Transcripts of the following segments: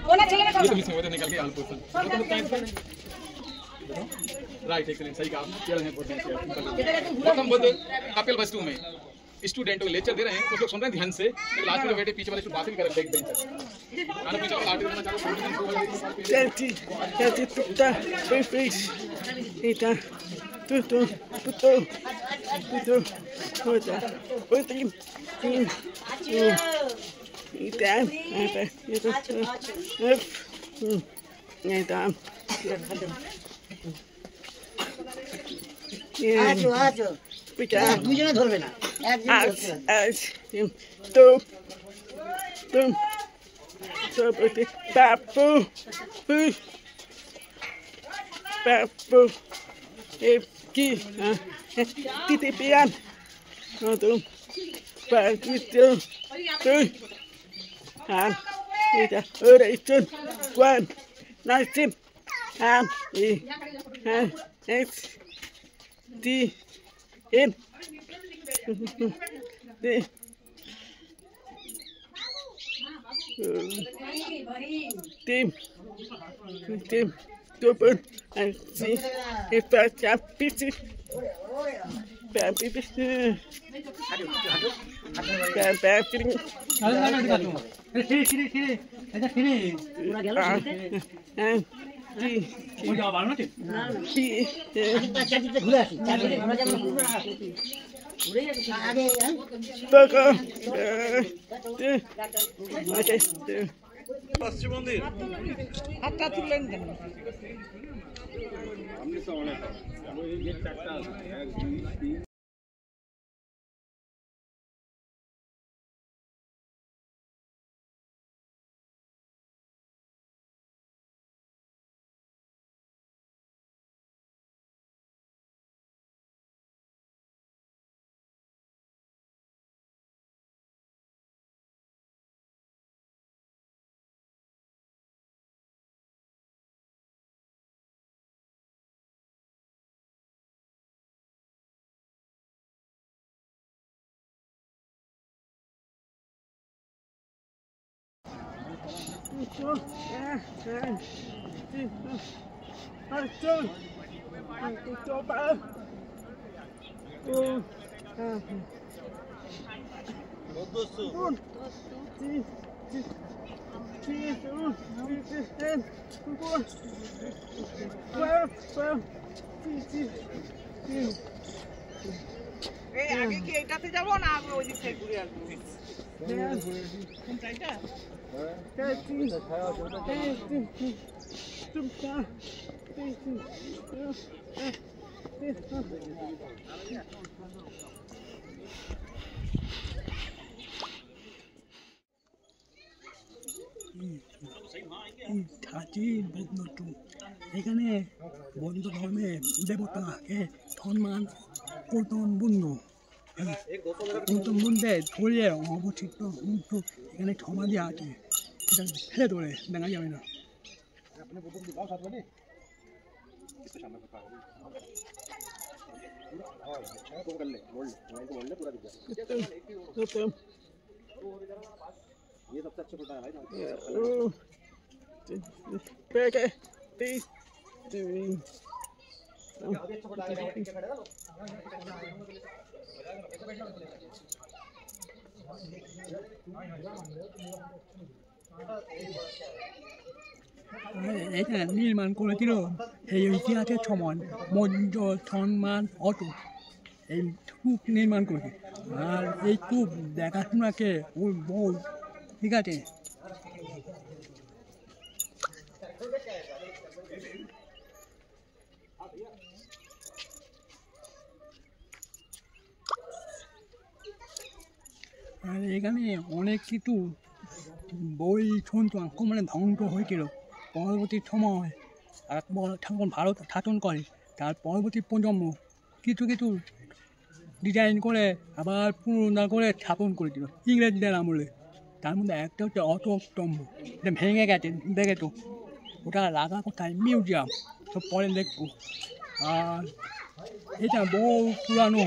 ये तो मिसिंग होते निकल के आल पोजीशन राइट एक्सीलेंट सही कहा पेड़ हैं पोजीशन गौतम बुद्ध कपिल वस्तु में स्टूडेंट को लेक्चर दे रहे हैं कुछ लोग सुन रहे हैं ध्यान से लेकिन लास्ट में बैठे पीछे वाले बात भी कर रहे हैं बेंच आना पीछे वाला आर्टिकल देना चाहो puta, perfeito. Eita, puto, puta, puta, দুজনে ধরবে না Papo, aqui, titipian, pronto, partito, eita, ora isso, quando, nós temos, Tim, Dublin, and see if that's a pity. মন্দির হাতটা তুললেন কেন আগে কি এটাতে যাব না আমি ওই দিক থেকে ঘুরে আসবো কোনটা এটা এখানে বৌদ্ধ ধর্মের দেবতাকে সম্মান গৌতম বুদ্ধ গৌতম বুদ্ধের ধরে অবচিত এখানে সমাধি আছে এটা ফেলে ধরে দেখা যাবে না ये सबसे अच्छा फोटो है भाई এটা নির্মাণ করেছিল এই ইতিহাসের সময় মৌর্য সম্মান অটুট এই স্তূপ নির্মাণ করেছে আর এই স্তূপ দেখাশোনাকে ওর বউ ঠিক আছে আর এখানে অনেক কিছু বই শুনতো আক্রমণে ধ্বংস হয়েছিল পরবর্তী সময় আকবর যখন ভারত শাসন করে তার পরবর্তী প্রজন্ম কিছু কিছু ডিজাইন করে আবার পুনরুদ্ধার করে স্থাপন করেছিল ইংরেজদের আমলে তার মধ্যে একটা হচ্ছে অশোক স্তম্ভ এটা ভেঙে গেছে দেখেছো ওটা রাখা কোথায় মিউজিয়াম তো পরে দেখবো আর এটা বহু পুরানো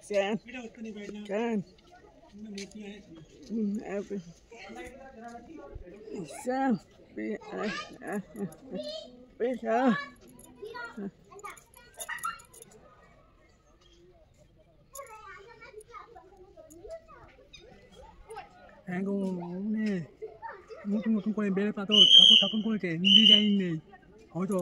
Can. Can. Sam. Sam. এখন মানে নতুন নতুন করে বেড়ে পাথর ঠাকুর ঠাকুর করেছে ডিজাইন নেই হয়তো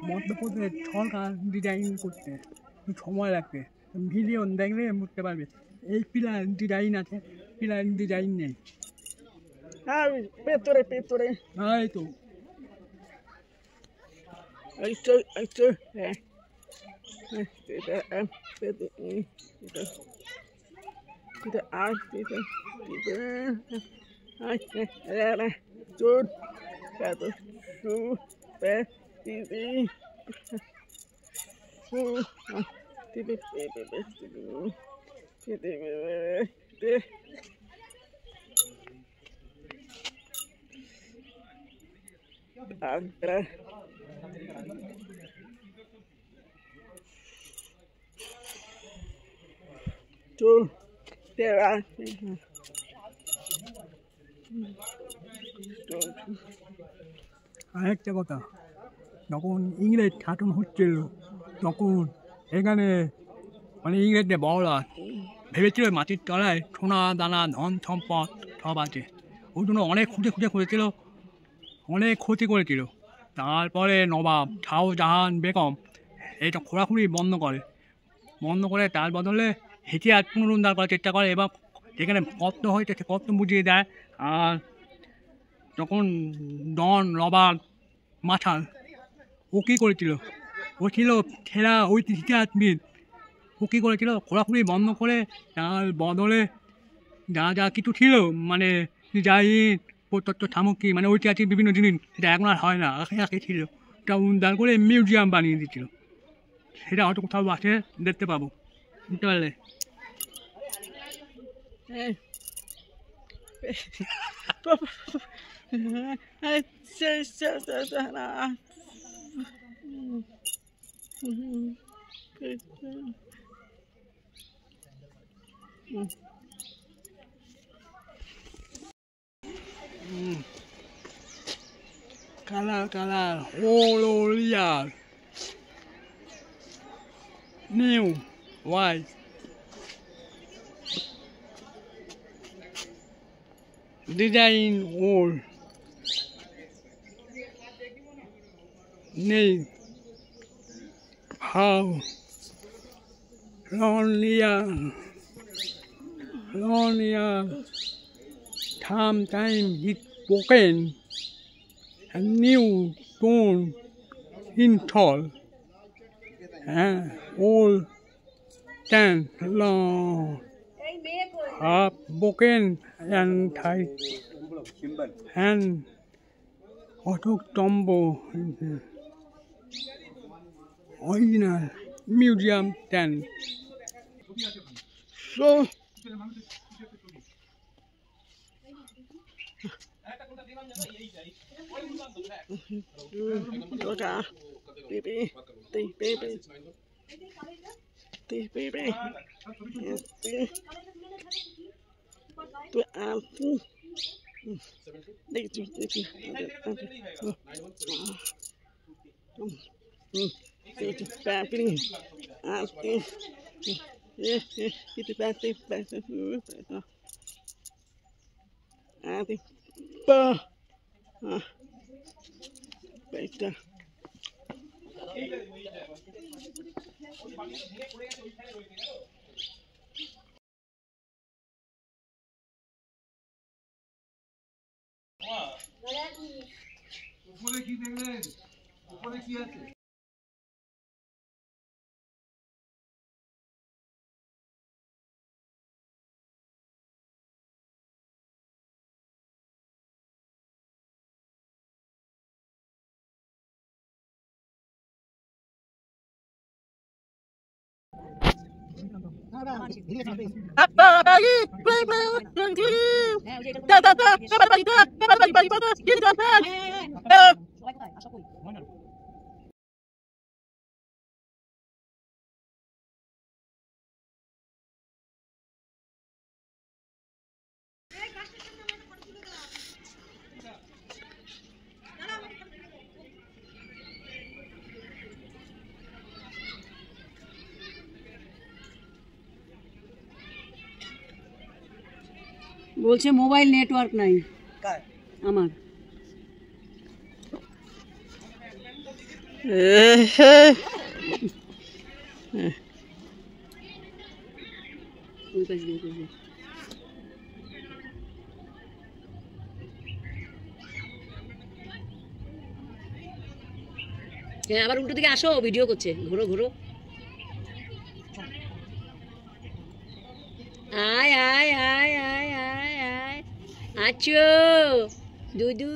মধ্যপ্রদেশ সরকার ডিজাইন করতে সময় লাগবে ভিডিও দেখলে বুঝতে পারবে এই পিলার ডিজাইন আছে পিলার ডিজাইন নেই Pettore. তাই তো আরেকটা কথা যখন ইংরেজ শাসন হচ্ছিল তখন এখানে মানে ইংরেজদের বড়রা ভেবেছিল মাটির তলায় সোনা দানা ধন সম্পদ সব আছে ওই জন্য অনেক খুঁজে খুঁজেছিল অনেক ক্ষতি করেছিল তারপরে নবাব শাহজাহান বেগম এটা খোঁড়াখুঁড়ি বন্ধ করে তার বদলে ইতিহাস পুনরুদ্ধার করার চেষ্টা করে এবং যেখানে কত হয়েছে সে কত বুঝিয়ে দেয় আর তখন ডন রবার্ট মাথাল ও কী করেছিল ও ছিল সেরা ওই ইতিহাসবিদ ও কী করেছিল খোঁড়াখুঁড়ি বন্ধ করে তার বদলে যা কিছু ছিল মানে ডিজাইন প্রত্যন্ত সামগ্রী মানে ঐতিহাসিক বিভিন্ন জিনিস সেটা এখন আর হয় না আগে ছিল ওটা উদ্ধার করে মিউজিয়াম বানিয়ে দিচ্ছিল সেটা হয়তো কোথাও আছে দেখতে পাবো বুঝতে পারলে Kalar, Ololial, New, White, Design Old, New, How, Lonelial, Time it's broken. A new stone in tall, old stand long, half broken and tight, and auto tombo, original museum stand. So, better. উপরে কি দেখলেন উপরে কি আছে Apa lagi? Play. বলছে mobile network নাই আমার। হ্যাঁ আবার উল্টো দিকে আসো, ভিডিও করছে, ঘোরো ঘোরো। আয় আয় আয় আয় আয় আয় আচ্ছো দুদু।